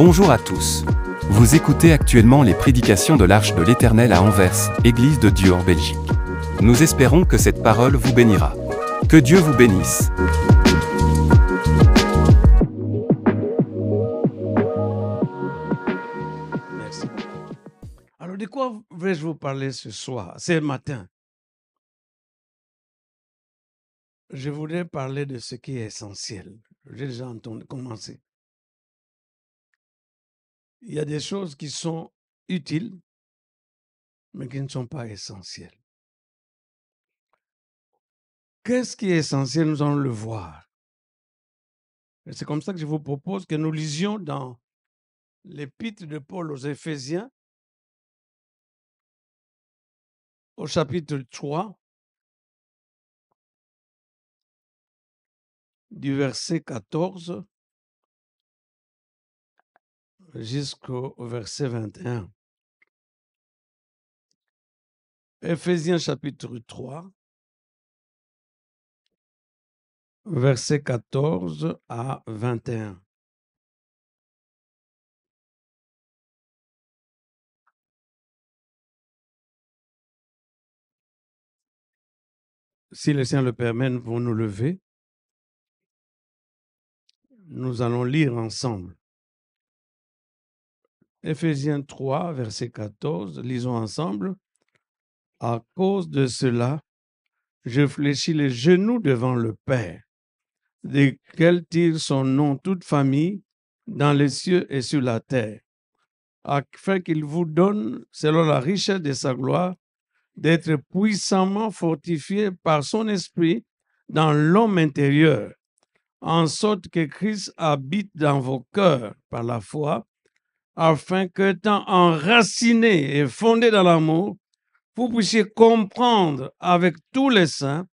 Bonjour à tous. Vous écoutez actuellement les prédications de l'Arche de l'Éternel à Anvers, Église de Dieu en Belgique. Nous espérons que cette parole vous bénira. Que Dieu vous bénisse. Merci. Alors, de quoi vais-je vous parler ce soir, ce matin? Je voudrais parler de ce qui est essentiel. J'ai déjà commencé. Il y a des choses qui sont utiles, mais qui ne sont pas essentielles. Qu'est-ce qui est essentiel? Nous allons le voir. Et c'est comme ça que je vous propose que nous lisions dans l'épître de Paul aux Éphésiens, au chapitre 3, du verset 14 jusqu'au verset 21. Éphésiens chapitre 3, verset 14 à 21. Si le Seigneur le permet, nous pouvons nous lever. Nous allons lire ensemble. Éphésiens 3, verset 14, lisons ensemble. À cause de cela, je fléchis les genoux devant le Père, desquels tire son nom toute famille dans les cieux et sur la terre, afin qu'il vous donne, selon la richesse de sa gloire, d'être puissamment fortifié par son esprit dans l'homme intérieur, en sorte que Christ habite dans vos cœurs par la foi, afin qu'étant enracinés et fondés dans l'amour, vous puissiez comprendre avec tous les saints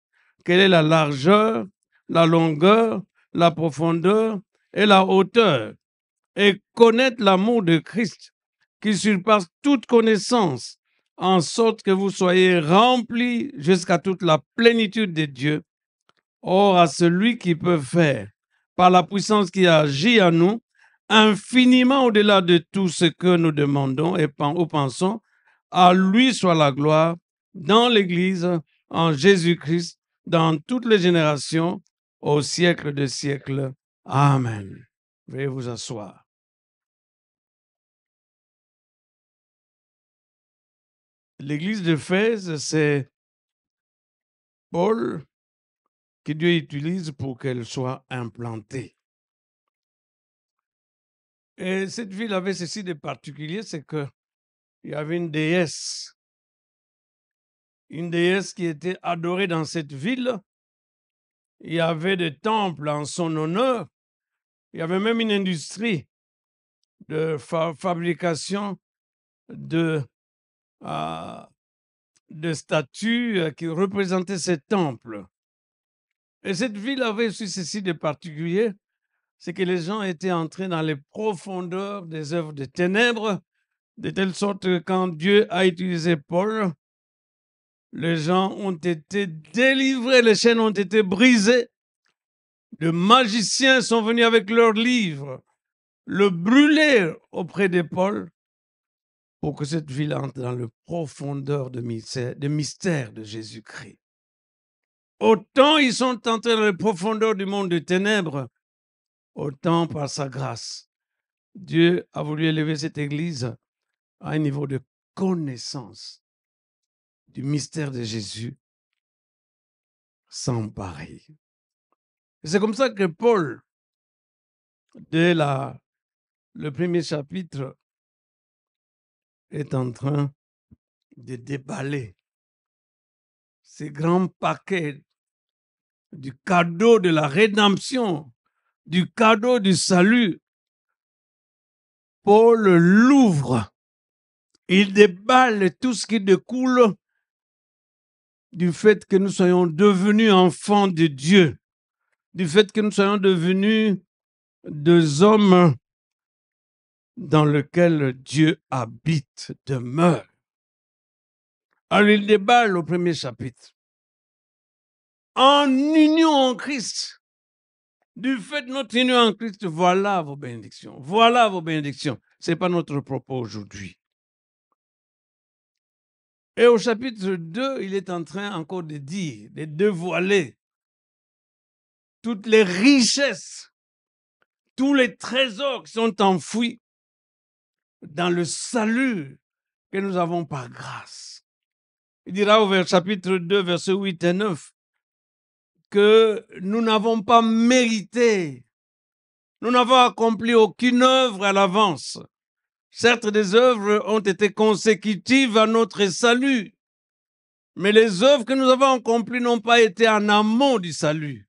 quelle est la largeur, la longueur, la profondeur et la hauteur, et connaître l'amour de Christ qui surpasse toute connaissance, en sorte que vous soyez remplis jusqu'à toute la plénitude de Dieu. Or, à celui qui peut faire, par la puissance qui agit en nous, infiniment au-delà de tout ce que nous demandons ou pensons, à lui soit la gloire dans l'Église, en Jésus-Christ, dans toutes les générations, au siècle des siècles. Amen. Veuillez vous asseoir. L'église d'Éphèse, c'est Paul que Dieu utilise pour qu'elle soit implantée. Et cette ville avait ceci de particulier, c'est qu'il y avait une déesse qui était adorée dans cette ville. Il y avait des temples en son honneur. Il y avait même une industrie de fabrication de statues qui représentaient ces temples. Et cette ville avait aussi ceci de particulier, c'est que les gens étaient entrés dans les profondeurs des œuvres de ténèbres, de telle sorte que quand Dieu a utilisé Paul, les gens ont été délivrés, les chaînes ont été brisées, de magiciens sont venus avec leurs livres, le brûler auprès de Paul, pour que cette ville entre dans le profondeur de mystère de Jésus-Christ. Autant ils sont entrés dans les profondeurs du monde des ténèbres, autant par sa grâce, Dieu a voulu élever cette Église à un niveau de connaissance du mystère de Jésus sans pareil. C'est comme ça que Paul, dès le premier chapitre, est en train de déballer ces grands paquets du cadeau de la rédemption, du cadeau du salut. Paul l'ouvre. Il déballe tout ce qui découle du fait que nous soyons devenus enfants de Dieu, du fait que nous soyons devenus des hommes dans lesquels Dieu habite, demeure. Alors il déballe au premier chapitre. En union en Christ, Du fait de notre union en Christ, voilà vos bénédictions. Voilà vos bénédictions. Ce n'est pas notre propos aujourd'hui. Et au chapitre 2, il est en train encore de dire, de dévoiler toutes les richesses, tous les trésors qui sont enfouis dans le salut que nous avons par grâce. Il dira au chapitre 2, versets 8 et 9, que nous n'avons pas mérité, nous n'avons accompli aucune œuvre à l'avance. Certes, des œuvres ont été consécutives à notre salut, mais les œuvres que nous avons accomplies n'ont pas été en amont du salut.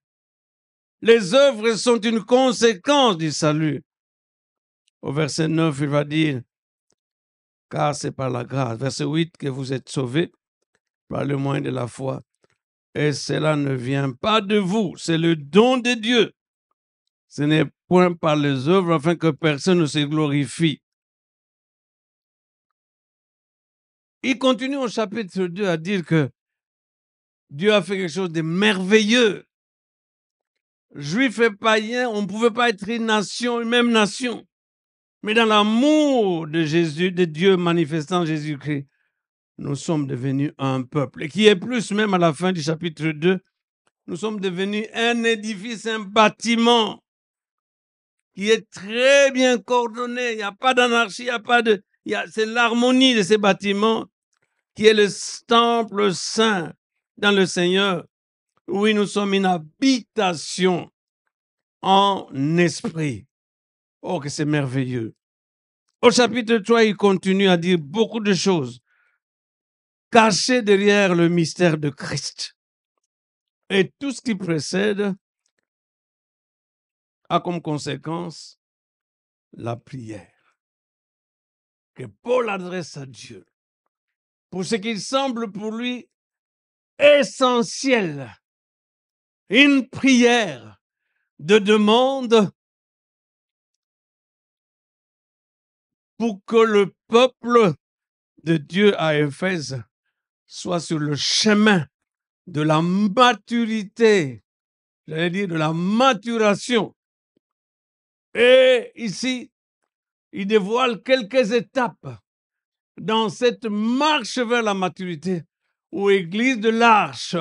Les œuvres sont une conséquence du salut. Au verset 9, il va dire, car c'est par la grâce. Verset 8, que vous êtes sauvés par le moyen de la foi. Et cela ne vient pas de vous, c'est le don de Dieu. Ce n'est point par les œuvres afin que personne ne se glorifie. Il continue au chapitre 2 à dire que Dieu a fait quelque chose de merveilleux. Juifs et païens, on ne pouvait pas être une nation, une même nation. Mais dans l'amour de Jésus, de Dieu manifestant Jésus-Christ, nous sommes devenus un peuple. Et qui est plus, même à la fin du chapitre 2, nous sommes devenus un édifice, un bâtiment qui est très bien coordonné. Il n'y a pas d'anarchie, il n'y a pas de... C'est l'harmonie de ces bâtiments qui est le temple saint dans le Seigneur. Oui, nous sommes une habitation en esprit. Oh, que c'est merveilleux. Au chapitre 3, il continue à dire beaucoup de choses cachées derrière le mystère de Christ. Et tout ce qui précède a comme conséquence la prière que Paul adresse à Dieu pour ce qui semble pour lui essentiel. Une prière de demande pour que le peuple de Dieu à Éphèse soit sur le chemin de la maturité, j'allais dire de la maturation. Et ici, il dévoile quelques étapes dans cette marche vers la maturité, où Église de l'Arche,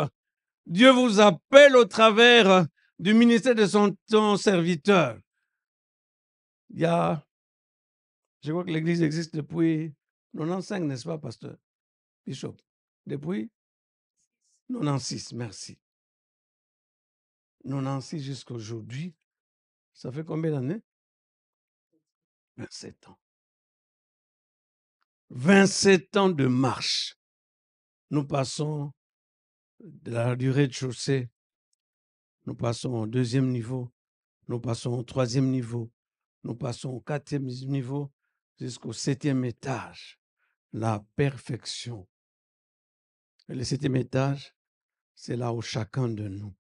Dieu vous appelle au travers du ministère de son serviteur. Il y a, je crois que l'Église existe depuis 95, n'est-ce pas, pasteur Bishop? Depuis 96, merci. 96 jusqu'à aujourd'hui, ça fait combien d'années? 27 ans. 27 ans de marche. Nous passons du rez-de-chaussée, nous passons au 2e niveau, nous passons au 3e niveau, nous passons au 4e niveau, jusqu'au 7e étage. La perfection. Et le 7e étage, c'est là où chacun de nous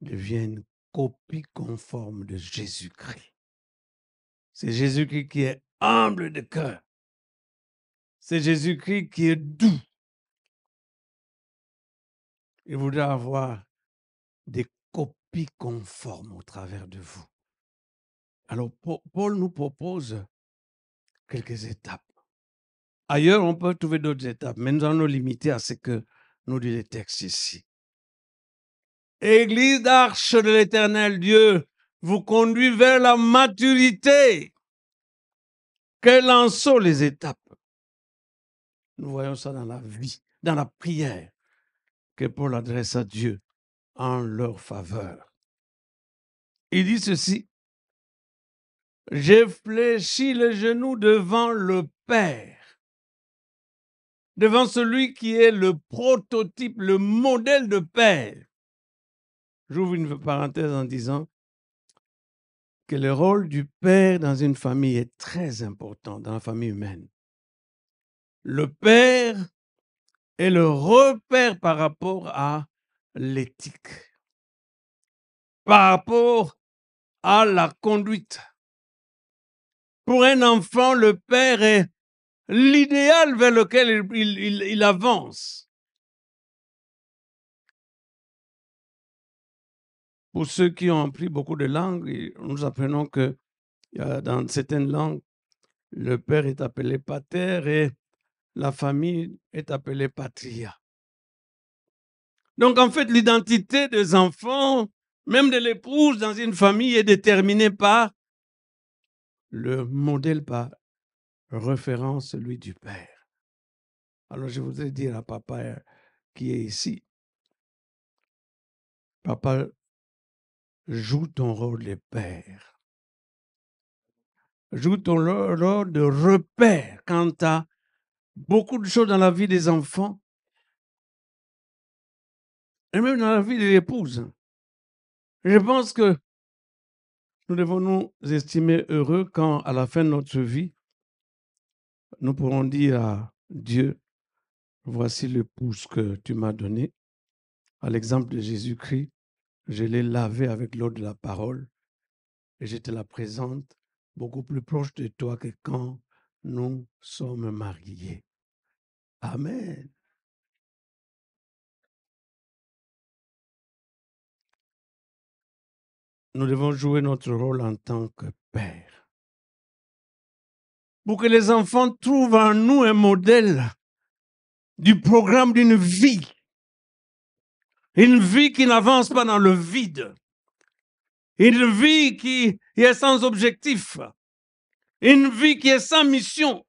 devient une copie conforme de Jésus-Christ. C'est Jésus-Christ qui est humble de cœur. C'est Jésus-Christ qui est doux. Il voudrait avoir des copies conformes au travers de vous. Alors, Paul nous propose quelques étapes. Ailleurs, on peut trouver d'autres étapes, mais nous allons nous limiter à ce que nous dit les textes ici. Église d'Arche de l'Éternel Dieu vous conduit vers la maturité. Quelles en sont les étapes? Nous voyons ça dans la vie, dans la prière que Paul adresse à Dieu en leur faveur. Il dit ceci: j'ai fléchi les genoux devant le Père, devant celui qui est le prototype, le modèle de Père. J'ouvre une parenthèse en disant que le rôle du Père dans une famille est très important, dans la famille humaine. Le Père est le repère par rapport à l'éthique, par rapport à la conduite. Pour un enfant, le Père est l'idéal vers lequel il avance. Pour ceux qui ont appris beaucoup de langues, nous apprenons que dans certaines langues, le père est appelé pater et la famille est appelée patria. Donc, en fait, l'identité des enfants, même de l'épouse dans une famille, est déterminée par le modèle par référence, celui du père. Alors, je voudrais dire à papa qui est ici, papa, joue ton rôle de père. Joue ton rôle de repère quant à beaucoup de choses dans la vie des enfants et même dans la vie de l'épouse. Je pense que nous devons nous estimer heureux quand, à la fin de notre vie, nous pourrons dire à Dieu, voici l'épouse que tu m'as donnée. À l'exemple de Jésus-Christ, je l'ai lavée avec l'eau de la parole et je te la présente beaucoup plus proche de toi que quand nous sommes mariés. Amen. Nous devons jouer notre rôle en tant que père. Pour que les enfants trouvent en nous un modèle du programme d'une vie. Une vie qui n'avance pas dans le vide. Une vie qui est sans objectif. Une vie qui est sans mission.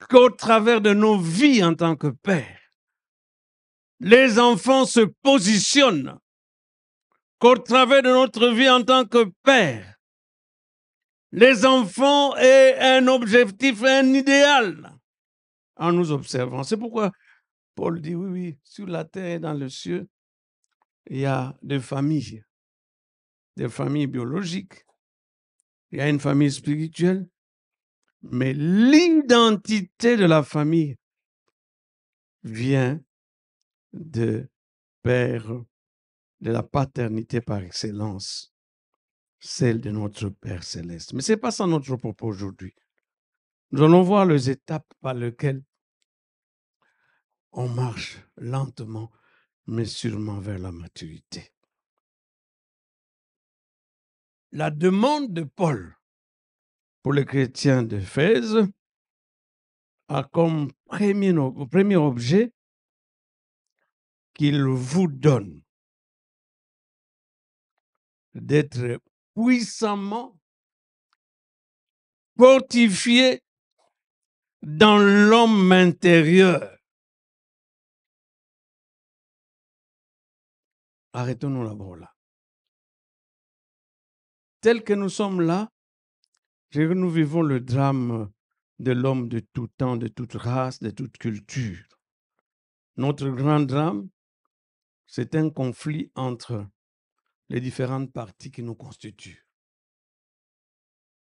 Qu'au travers de nos vies en tant que père, les enfants se positionnent. Qu'au travers de notre vie en tant que père, les enfants aient un objectif, un idéal en nous observant. C'est pourquoi Paul dit, oui, sur la terre et dans le ciel, il y a des familles biologiques, il y a une famille spirituelle, mais l'identité de la famille vient de père, de la paternité par excellence, celle de notre Père céleste. Mais ce n'est pas ça notre propos aujourd'hui. Nous allons voir les étapes par lesquelles on marche lentement, mais sûrement vers la maturité. La demande de Paul pour les chrétiens d'Éphèse a comme premier objet qu'il vous donne d'être puissamment fortifié dans l'homme intérieur. Arrêtons-nous d'abord là. Tel que nous sommes là, nous vivons le drame de l'homme de tout temps, de toute race, de toute culture. Notre grand drame, c'est un conflit entre les différentes parties qui nous constituent.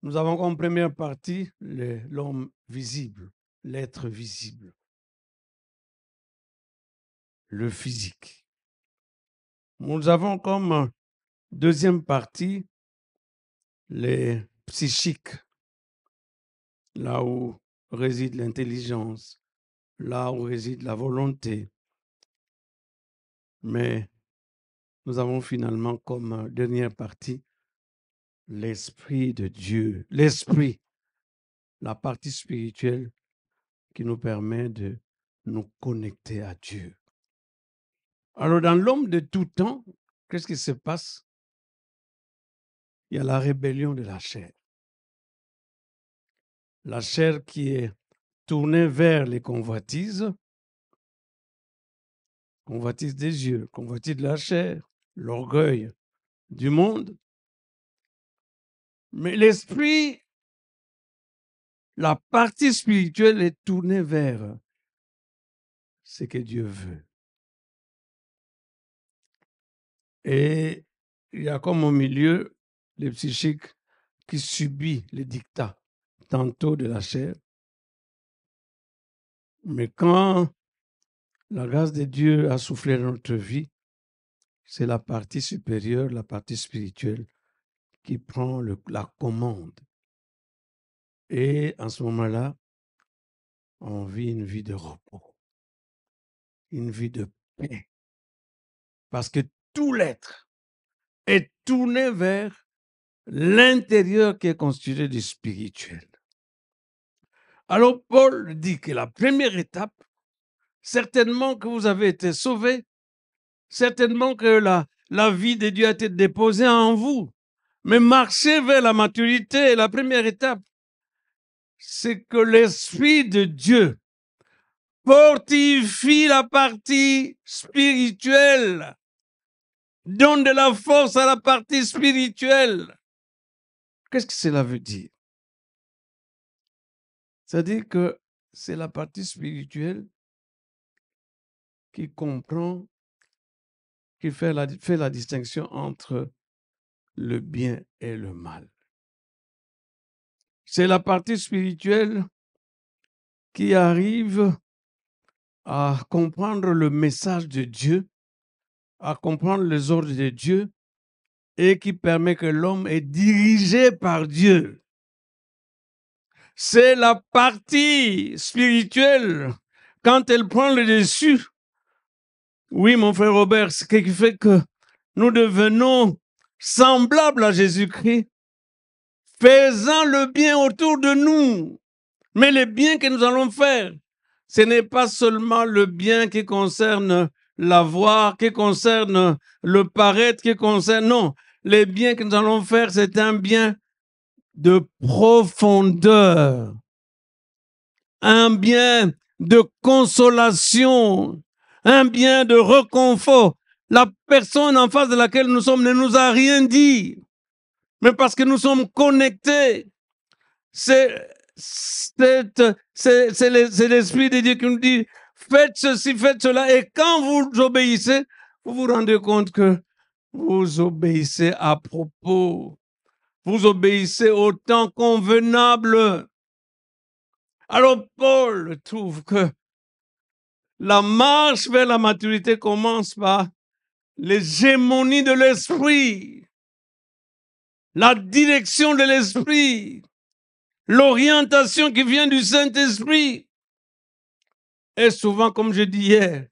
Nous avons comme première partie l'homme visible, l'être visible, le physique. Nous avons comme deuxième partie les psychiques, là où réside l'intelligence, là où réside la volonté. Mais nous avons finalement comme dernière partie l'Esprit de Dieu, l'Esprit, la partie spirituelle qui nous permet de nous connecter à Dieu. Alors, dans l'homme de tout temps, qu'est-ce qui se passe? Il y a la rébellion de la chair. La chair qui est tournée vers les convoitises des yeux, convoitises de la chair, l'orgueil du monde. Mais l'esprit, la partie spirituelle est tournée vers ce que Dieu veut. Et il y a comme au milieu les psychiques qui subit les dictats, tantôt de la chair. Mais quand la grâce de Dieu a soufflé dans notre vie, c'est la partie supérieure, la partie spirituelle qui prend la commande. Et en ce moment-là, on vit une vie de repos, une vie de paix, Parce que tout l'être est tourné vers l'intérieur qui est constitué du spirituel. Alors Paul dit que la première étape, certainement que vous avez été sauvés, certainement que la vie de Dieu a été déposée en vous, mais marcher vers la maturité, la première étape, c'est que l'Esprit de Dieu fortifie la partie spirituelle, donne de la force à la partie spirituelle. Qu'est-ce que cela veut dire? C'est-à-dire que c'est la partie spirituelle qui comprend, qui fait la distinction entre le bien et le mal. C'est la partie spirituelle qui arrive à comprendre le message de Dieu, à comprendre les ordres de Dieu et qui permet que l'homme est dirigé par Dieu. C'est la partie spirituelle, quand elle prend le dessus. Oui, mon frère Robert, ce qui fait que nous devenons semblables à Jésus-Christ, faisant le bien autour de nous. Mais le bien que nous allons faire, ce n'est pas seulement le bien qui concerne l'avoir, qui concerne le paraître, qui concerne... Non, le bien que nous allons faire, c'est un bien de profondeur, un bien de consolation, un bien de réconfort. La personne en face de laquelle nous sommes ne nous a rien dit, mais parce que nous sommes connectés, c'est l'Esprit de Dieu qui nous dit faites ceci, faites cela, et quand vous obéissez, vous vous rendez compte que vous obéissez à propos, vous obéissez au temps convenable. Alors Paul trouve que la marche vers la maturité commence par l'hégémonie de l'esprit, la direction de l'esprit, l'orientation qui vient du Saint-Esprit. Et souvent, comme je dis hier,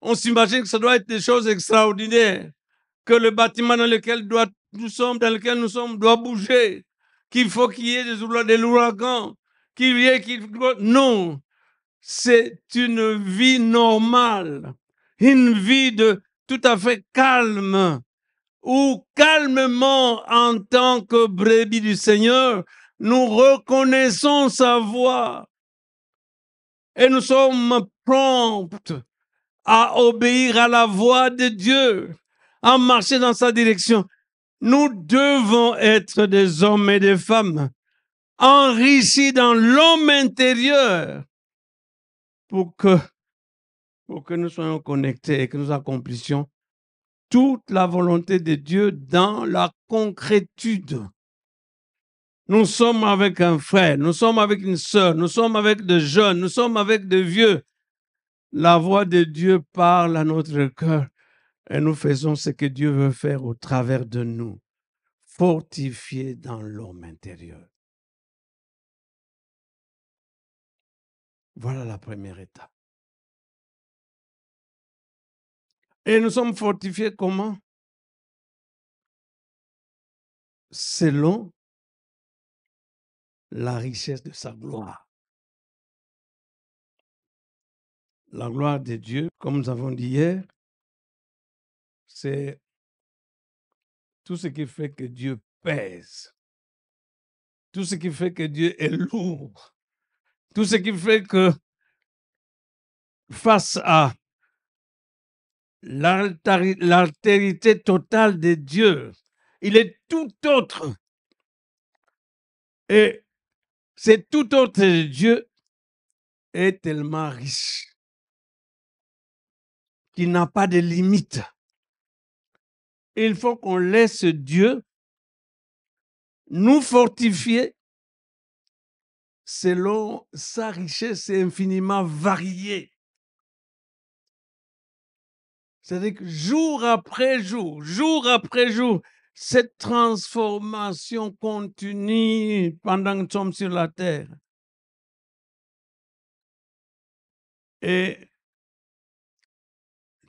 on s'imagine que ça doit être des choses extraordinaires, que le bâtiment dans lequel nous sommes doit bouger, qu'il faut qu'il y ait des ouragans, non, c'est une vie normale, une vie de tout à fait calme, où calmement, en tant que brebis du Seigneur, nous reconnaissons sa voix et nous sommes prompts à obéir à la voix de Dieu, à marcher dans sa direction. Nous devons être des hommes et des femmes enrichis dans l'homme intérieur pour que nous soyons connectés et que nous accomplissions toute la volonté de Dieu dans la concrétude. Nous sommes avec un frère, nous sommes avec une sœur, nous sommes avec des jeunes, nous sommes avec des vieux. La voix de Dieu parle à notre cœur et nous faisons ce que Dieu veut faire au travers de nous, fortifiés dans l'homme intérieur. Voilà la première étape. Et nous sommes fortifiés comment? Selon la richesse de sa gloire. La gloire de Dieu, comme nous avons dit hier, c'est tout ce qui fait que Dieu pèse, tout ce qui fait que Dieu est lourd, tout ce qui fait que face à l'altérité totale de Dieu, il est tout autre. Et c'est tout autre de Dieu est tellement riche qu'il n'a pas de limite. Il faut qu'on laisse Dieu nous fortifier selon sa richesse infiniment variée. C'est-à-dire que jour après jour, cette transformation continue pendant que nous sommes sur la terre. Et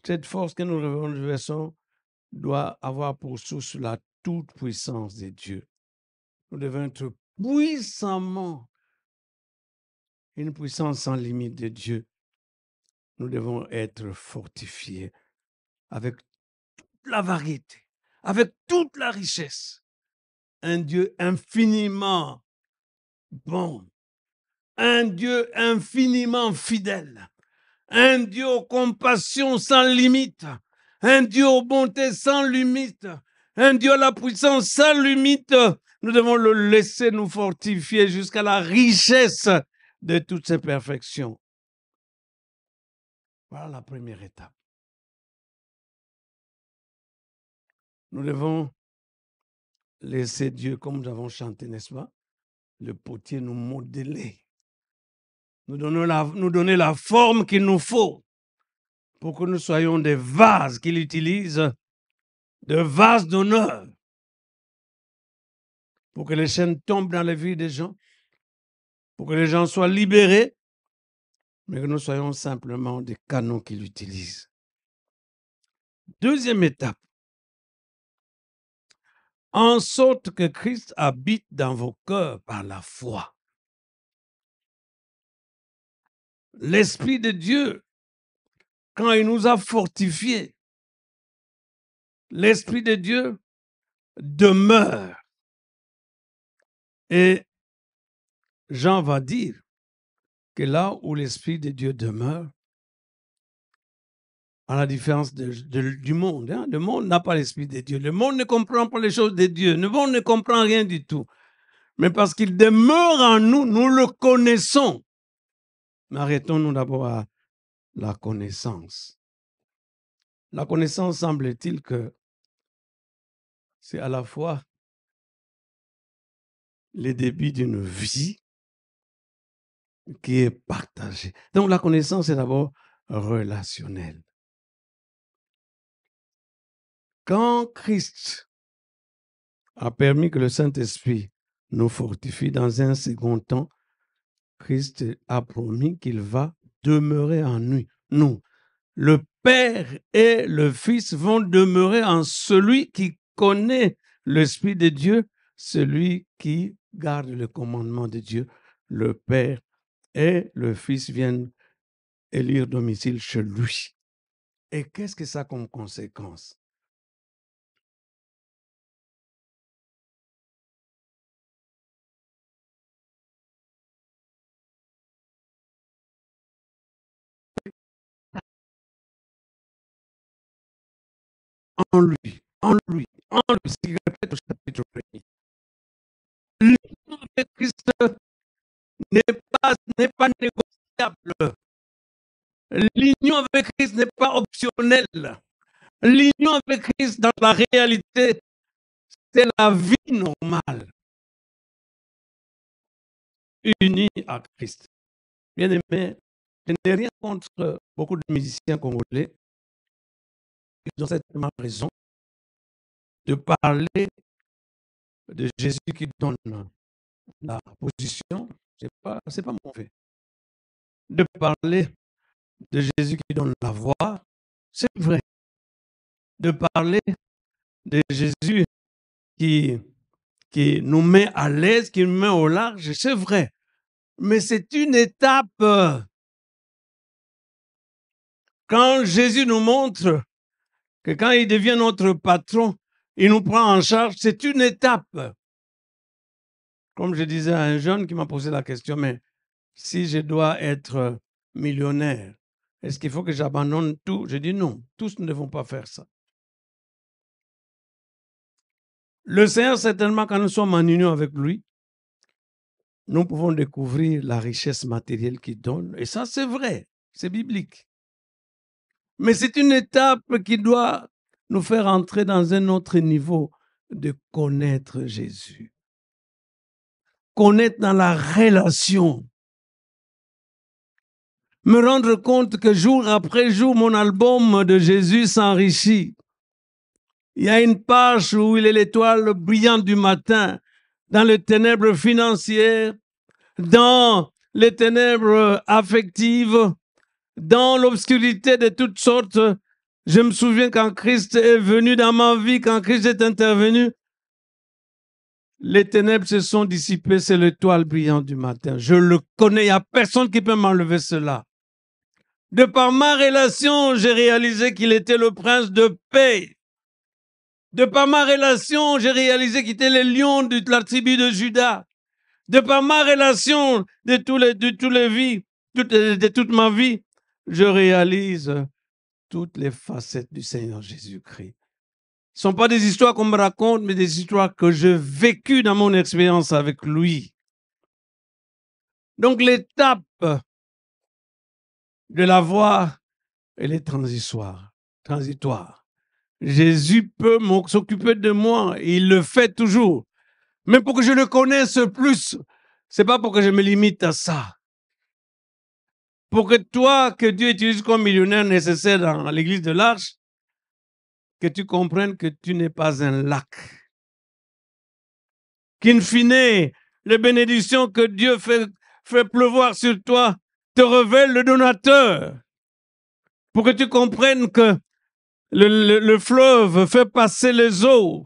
Cette force que nous reversons doit avoir pour source la toute-puissance de Dieu. Nous devons être puissamment une puissance sans limite de Dieu. Nous devons être fortifiés avec toute la variété, avec toute la richesse. Un Dieu infiniment bon, un Dieu infiniment fidèle, un Dieu aux compassions sans limite, un Dieu aux bontés sans limite, un Dieu à la puissance sans limite. Nous devons le laisser nous fortifier jusqu'à la richesse de toutes ses perfections. Voilà la première étape. Nous devons laisser Dieu, comme nous avons chanté, n'est-ce pas? Le potier nous modeler, nous donner la forme qu'il nous faut pour que nous soyons des vases qu'il utilise, des vases d'honneur, pour que les chaînes tombent dans la vie des gens, pour que les gens soient libérés, mais que nous soyons simplement des canons qu'il utilise. Deuxième étape, en sorte que Christ habite dans vos cœurs par la foi. L'Esprit de Dieu, quand il nous a fortifiés, l'Esprit de Dieu demeure. Et Jean va dire que là où l'Esprit de Dieu demeure, à la différence du monde, hein, le monde n'a pas l'Esprit de Dieu. Le monde ne comprend pas les choses de Dieu. Le monde ne comprend rien du tout. Mais parce qu'il demeure en nous, nous le connaissons. Mais arrêtons-nous d'abord à la connaissance. La connaissance, semble-t-il que c'est à la fois le début d'une vie qui est partagée. Donc la connaissance est d'abord relationnelle. Quand Christ a permis que le Saint-Esprit nous fortifie dans un second temps, Christ a promis qu'il va demeurer en nous. Le Père et le Fils vont demeurer en celui qui connaît l'Esprit de Dieu, celui qui garde le commandement de Dieu. Le Père et le Fils viennent élire domicile chez lui. Et qu'est-ce que ça a comme conséquence? En lui, ce qui répète au chapitre 1. L'union avec Christ n'est pas négociable. L'union avec Christ n'est pas optionnelle. L'union avec Christ dans la réalité, c'est la vie normale. Unie à Christ. Bien aimé, je n'ai rien contre beaucoup de musiciens congolais. Ils ont certainement raison de parler de Jésus qui donne la position. C'est pas mauvais. De parler de Jésus qui donne la voix, c'est vrai. De parler de Jésus qui nous met à l'aise, qui nous met au large, c'est vrai. Mais c'est une étape. Quand Jésus nous montre que quand il devient notre patron, il nous prend en charge, c'est une étape. Comme je disais à un jeune qui m'a posé la question, mais si je dois être millionnaire, est-ce qu'il faut que j'abandonne tout? Je dis non, tous ne devons pas faire ça. Le Seigneur, certainement, quand nous sommes en union avec lui, nous pouvons découvrir la richesse matérielle qu'il donne. Et ça, c'est vrai, c'est biblique. Mais c'est une étape qui doit nous faire entrer dans un autre niveau de connaître Jésus. Connaître dans la relation. Me rendre compte que jour après jour, mon album de Jésus s'enrichit. Il y a une page où il est l'étoile brillante du matin, dans les ténèbres financières, dans les ténèbres affectives, dans l'obscurité de toutes sortes. Je me souviens quand Christ est venu dans ma vie, quand Christ est intervenu, les ténèbres se sont dissipées, c'est l'étoile brillante du matin. Je le connais, il n'y a personne qui peut m'enlever cela. De par ma relation, j'ai réalisé qu'il était le prince de paix. De par ma relation, j'ai réalisé qu'il était le lion de la tribu de Juda. De par ma relation de toute ma vie, je réalise toutes les facettes du Seigneur Jésus-Christ. Ce ne sont pas des histoires qu'on me raconte, mais des histoires que j'ai vécues dans mon expérience avec lui. Donc l'étape de la voie, elle est transitoire. Jésus peut s'occuper de moi, et il le fait toujours. Mais pour que je le connaisse plus, c'est pas pour que je me limite à ça. Pour que toi, que Dieu utilise comme millionnaire nécessaire dans l'église de l'Arche, que tu comprennes que tu n'es pas un lac. Qu'in fine, les bénédictions que Dieu fait pleuvoir sur toi te révèlent le donateur. Pour que tu comprennes que le fleuve fait passer les eaux.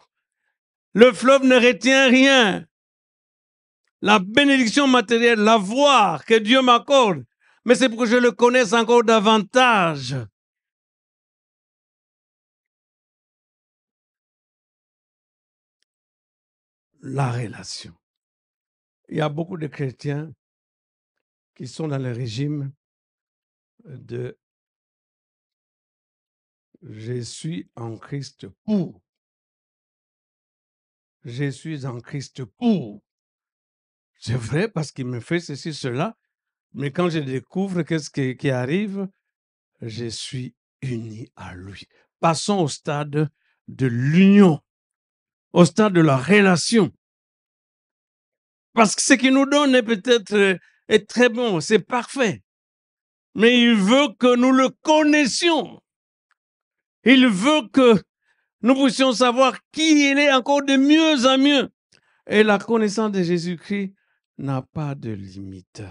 Le fleuve ne retient rien. La bénédiction matérielle, la voir que Dieu m'accorde, mais c'est pour que je le connaisse encore davantage. La relation. Il y a beaucoup de chrétiens qui sont dans le régime de je suis en Christ pour. Je suis en Christ pour. C'est vrai parce qu'il me fait ceci, cela, mais quand je découvre qu'est-ce qui arrive, je suis uni à lui. Passons au stade de l'union, au stade de la relation. Parce que ce qu'il nous donne est peut-être est très bon, c'est parfait. Mais il veut que nous le connaissions. Il veut que nous puissions savoir qui il est encore de mieux en mieux. Et la connaissance de Jésus-Christ n'a pas de limite.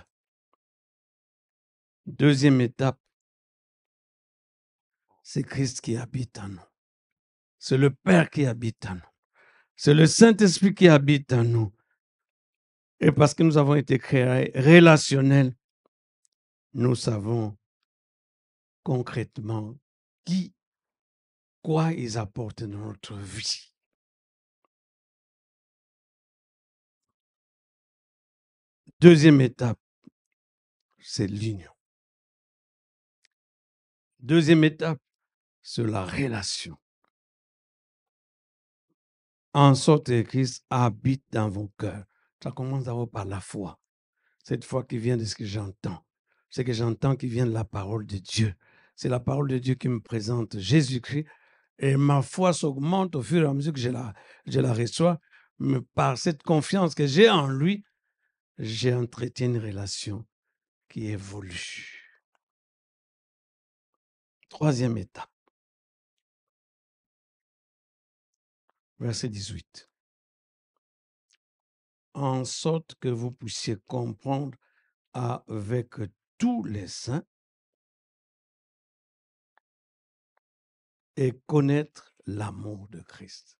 Deuxième étape, c'est Christ qui habite en nous. C'est le Père qui habite en nous. C'est le Saint-Esprit qui habite en nous. Et parce que nous avons été créés relationnels, nous savons concrètement quoi ils apportent dans notre vie. Deuxième étape, c'est l'union. Deuxième étape, c'est la relation. En sorte que Christ habite dans vos cœurs. Ça commence d'abord par la foi. Cette foi qui vient de ce que j'entends. Ce que j'entends qui vient de la parole de Dieu. C'est la parole de Dieu qui me présente Jésus-Christ. Et ma foi s'augmente au fur et à mesure que je la reçois. Mais par cette confiance que j'ai en lui, j'ai entretenu une relation qui évolue. Troisième étape. Verset 18. En sorte que vous puissiez comprendre avec tous les saints et connaître l'amour de Christ.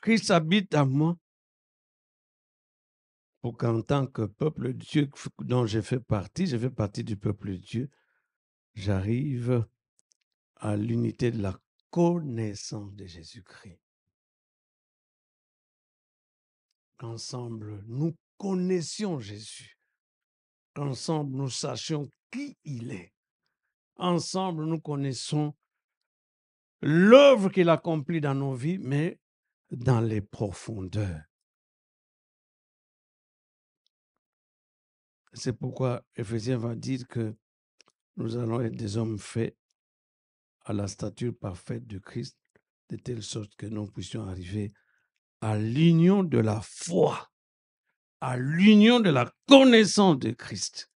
Christ habite en moi pour qu'en tant que peuple de Dieu dont je fais partie du peuple de Dieu, j'arrive à l'unité de la connaissance de Jésus-Christ. Qu'ensemble, nous connaissions Jésus. Qu'ensemble, nous sachions qui il est. Ensemble, nous connaissons l'œuvre qu'il accomplit dans nos vies, mais dans les profondeurs. C'est pourquoi Éphésiens va dire que nous allons être des hommes faits à la stature parfaite de Christ, de telle sorte que nous puissions arriver à l'union de la foi, à l'union de la connaissance de Christ.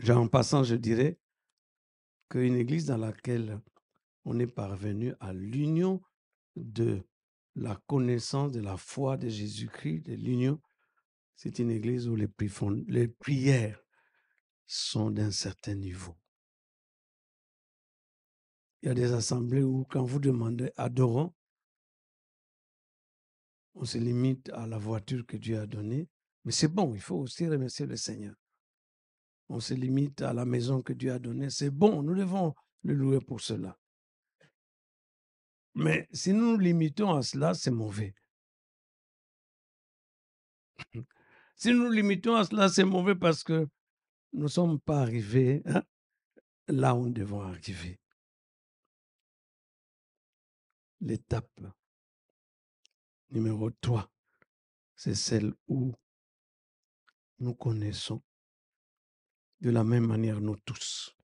En passant, je dirais qu'une église dans laquelle on est parvenu à l'union de la connaissance de la foi de Jésus-Christ, de l'union, c'est une église où les prières sont d'un certain niveau. Il y a des assemblées où, quand vous demandez adorons, on se limite à la voiture que Dieu a donnée. Mais c'est bon, il faut aussi remercier le Seigneur. On se limite à la maison que Dieu a donnée. C'est bon, nous devons le louer pour cela. Mais si nous nous limitons à cela, c'est mauvais. Si nous nous limitons à cela, c'est mauvais parce que nous ne sommes pas arrivés là où nous devons arriver. L'étape numéro 3, c'est celle où nous connaissons de la même manière nous tous.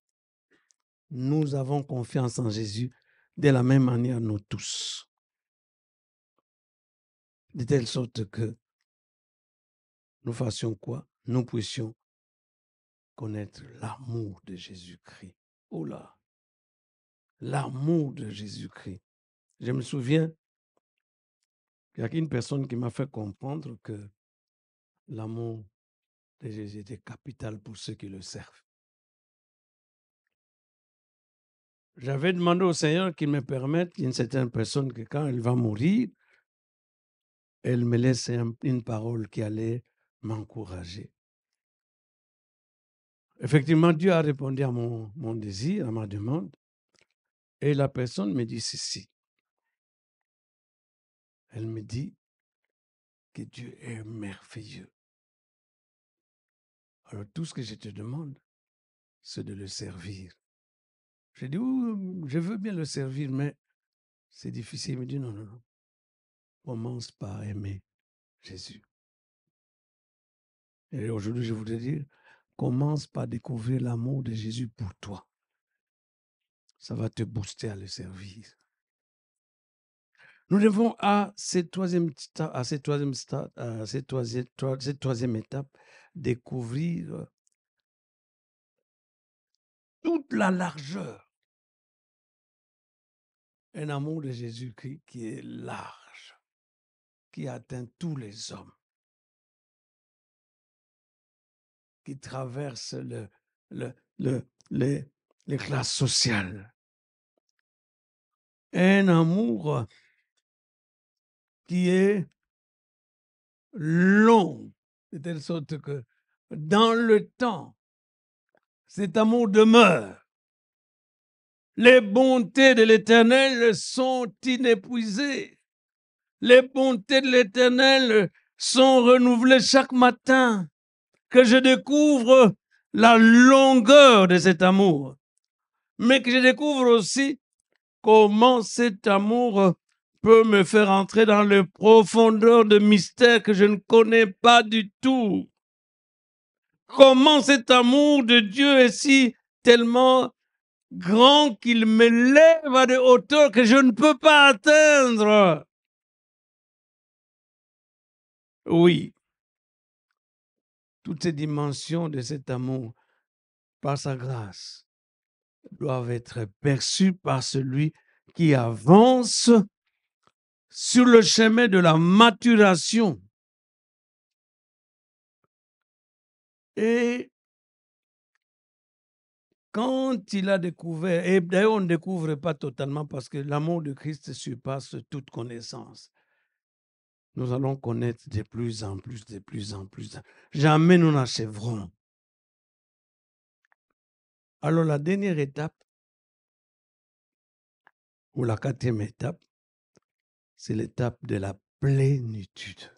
Nous avons confiance en Jésus de la même manière nous tous. De telle sorte que nous fassions quoi? Nous puissions connaître l'amour de Jésus-Christ. Oh là! L'amour de Jésus-Christ. Je me souviens qu'il y a une personne qui m'a fait comprendre que l'amour de Jésus était capital pour ceux qui le servent. J'avais demandé au Seigneur qu'il me permette, une certaine personne, que quand elle va mourir, elle me laisse une parole qui allait m'encourager. Effectivement, Dieu a répondu à mon désir, à ma demande, et la personne me dit ceci. Elle me dit que Dieu est merveilleux. Alors tout ce que je te demande, c'est de le servir. J'ai dit, oui, je veux bien le servir, mais c'est difficile. Il me dit, non, non, non. Commence par aimer Jésus. Et aujourd'hui, je voudrais dire, commence par découvrir l'amour de Jésus pour toi. Ça va te booster à le servir. Nous devons, à cette troisième étape, découvrir toute la largeur. Un amour de Jésus-Christ qui est large, qui atteint tous les hommes, qui traverse les classes sociales. Un amour qui est long, de telle sorte que dans le temps, cet amour demeure. Les bontés de l'Éternel sont inépuisées. Les bontés de l'Éternel sont renouvelées chaque matin. Que je découvre la longueur de cet amour, mais que je découvre aussi comment cet amour peut me faire entrer dans les profondeurs de mystères que je ne connais pas du tout. Comment cet amour de Dieu est si tellement grand qu'il me lève à des hauteurs que je ne peux pas atteindre. Oui, toutes ces dimensions de cet amour, par sa grâce, doivent être perçues par celui qui avance sur le chemin de la maturation. Et quand il a découvert, et d'ailleurs on ne découvre pas totalement parce que l'amour de Christ surpasse toute connaissance. Nous allons connaître de plus en plus, de plus en plus. Jamais nous n'achèverons. Alors la dernière étape, ou la quatrième étape, c'est l'étape de la plénitude.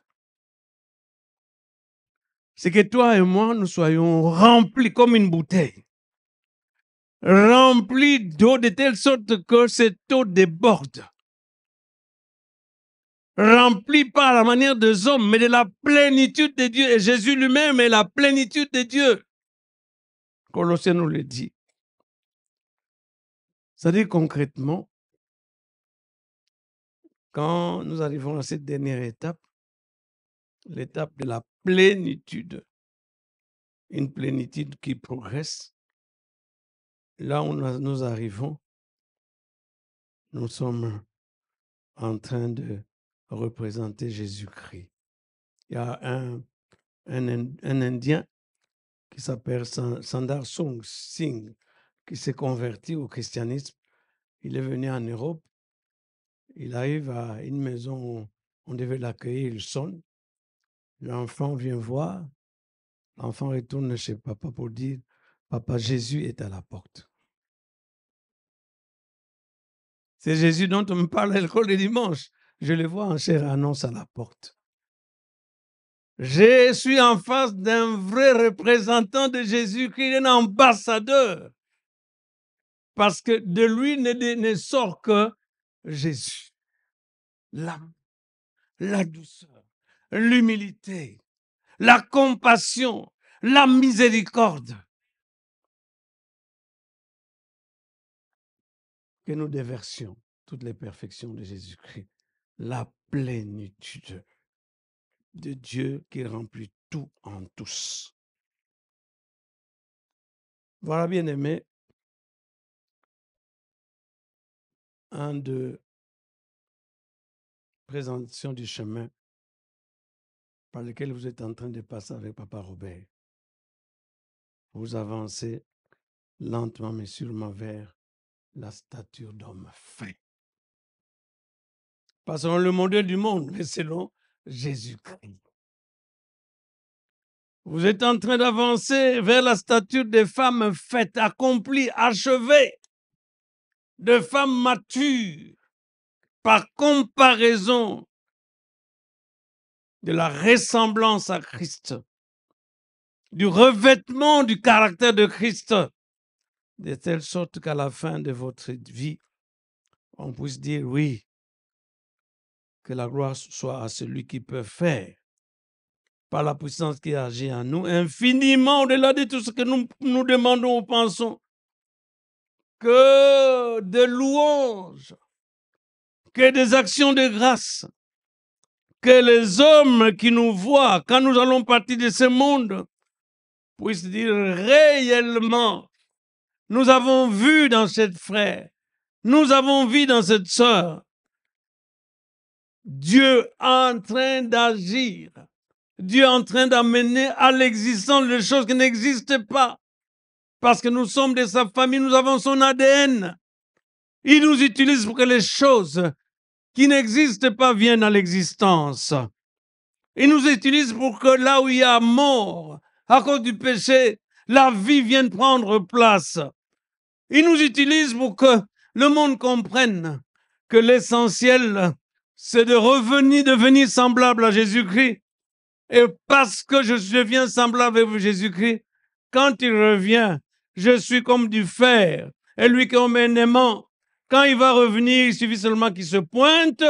C'est que toi et moi, nous soyons remplis comme une bouteille. Remplis d'eau de telle sorte que cette eau déborde. Remplis pas à la manière des hommes, mais de la plénitude de Dieu. Et Jésus lui-même est la plénitude de Dieu. Colossiens nous le dit. C'est-à-dire concrètement, quand nous arrivons à cette dernière étape, l'étape de la plénitude, une plénitude qui progresse, là où nous arrivons, nous sommes en train de représenter Jésus-Christ. Il y a un Indien qui s'appelle Sundar Singh, qui s'est converti au christianisme. Il est venu en Europe. Il arrive à une maison où on devait l'accueillir, il sonne. L'enfant vient voir. L'enfant retourne chez papa pour dire, papa, Jésus est à la porte. C'est Jésus dont on me parle à l'école le dimanche. Je le vois en chair et annonce à la porte. Je suis en face d'un vrai représentant de Jésus-Christ, un ambassadeur. Parce que de lui ne sort que Jésus. L'âme, la douceur, l'humilité, la compassion, la miséricorde. Que nous déversions toutes les perfections de Jésus-Christ, la plénitude de Dieu qui remplit tout en tous. Voilà, bien aimé, un de présentation du chemin par lequel vous êtes en train de passer avec Papa Robert. Vous avancez lentement mais sûrement vers la stature d'homme fin. Pas selon le modèle du monde, mais selon Jésus-Christ. Vous êtes en train d'avancer vers la stature des femmes faites, accomplies, achevées, de femmes matures, par comparaison de la ressemblance à Christ, du revêtement du caractère de Christ, de telle sorte qu'à la fin de votre vie, on puisse dire oui, que la gloire soit à celui qui peut faire, par la puissance qui agit en nous, infiniment au-delà de tout ce que nous demandons ou pensons, que de louanges, que des actions de grâce, que les hommes qui nous voient quand nous allons partir de ce monde puissent dire réellement, nous avons vu dans cette frère, nous avons vu dans cette sœur, Dieu en train d'agir, Dieu en train d'amener à l'existence des choses qui n'existent pas. Parce que nous sommes de sa famille, nous avons son ADN. Il nous utilise pour que les choses qui n'existent pas viennent à l'existence. Il nous utilise pour que là où il y a mort, à cause du péché, la vie vienne prendre place. Il nous utilise pour que le monde comprenne que l'essentiel, c'est de devenir semblable à Jésus-Christ. Et parce que je deviens semblable avec Jésus-Christ, quand il revient, je suis comme du fer. Et lui comme un aimant. Quand il va revenir, il suffit seulement qu'il se pointe.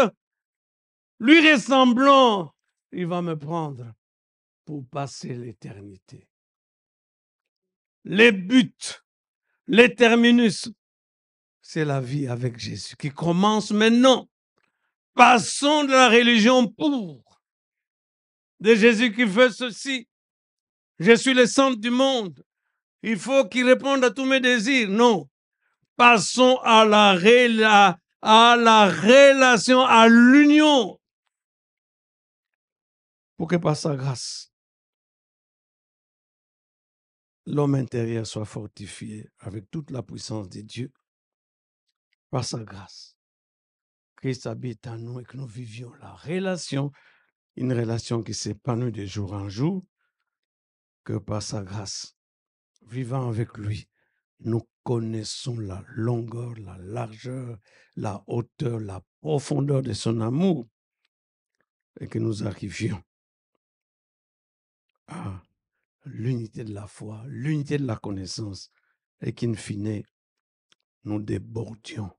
Lui ressemblant, il va me prendre pour passer l'éternité. Les buts, les terminus, c'est la vie avec Jésus qui commence maintenant. Passons de la religion pour de Jésus qui fait ceci. Je suis le centre du monde. Il faut qu'il réponde à tous mes désirs. Non. Passons à la relation, à l'union. Pour que par sa grâce, l'homme intérieur soit fortifié avec toute la puissance de Dieu. Par sa grâce, Christ habite en nous et que nous vivions la relation, une relation qui s'épanouit de jour en jour, que par sa grâce, vivant avec lui, nous connaissons la longueur, la largeur, la hauteur, la profondeur de son amour et que nous arrivions à l'unité de la foi, l'unité de la connaissance et qu'in fine, nous débordions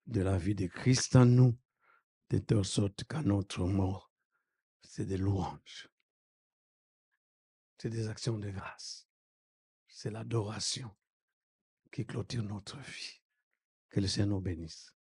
de la vie de Christ en nous, de telle sorte qu'à notre mort, c'est des louanges, c'est des actions de grâce, c'est l'adoration qui clôture notre vie. Que le Seigneur nous bénisse.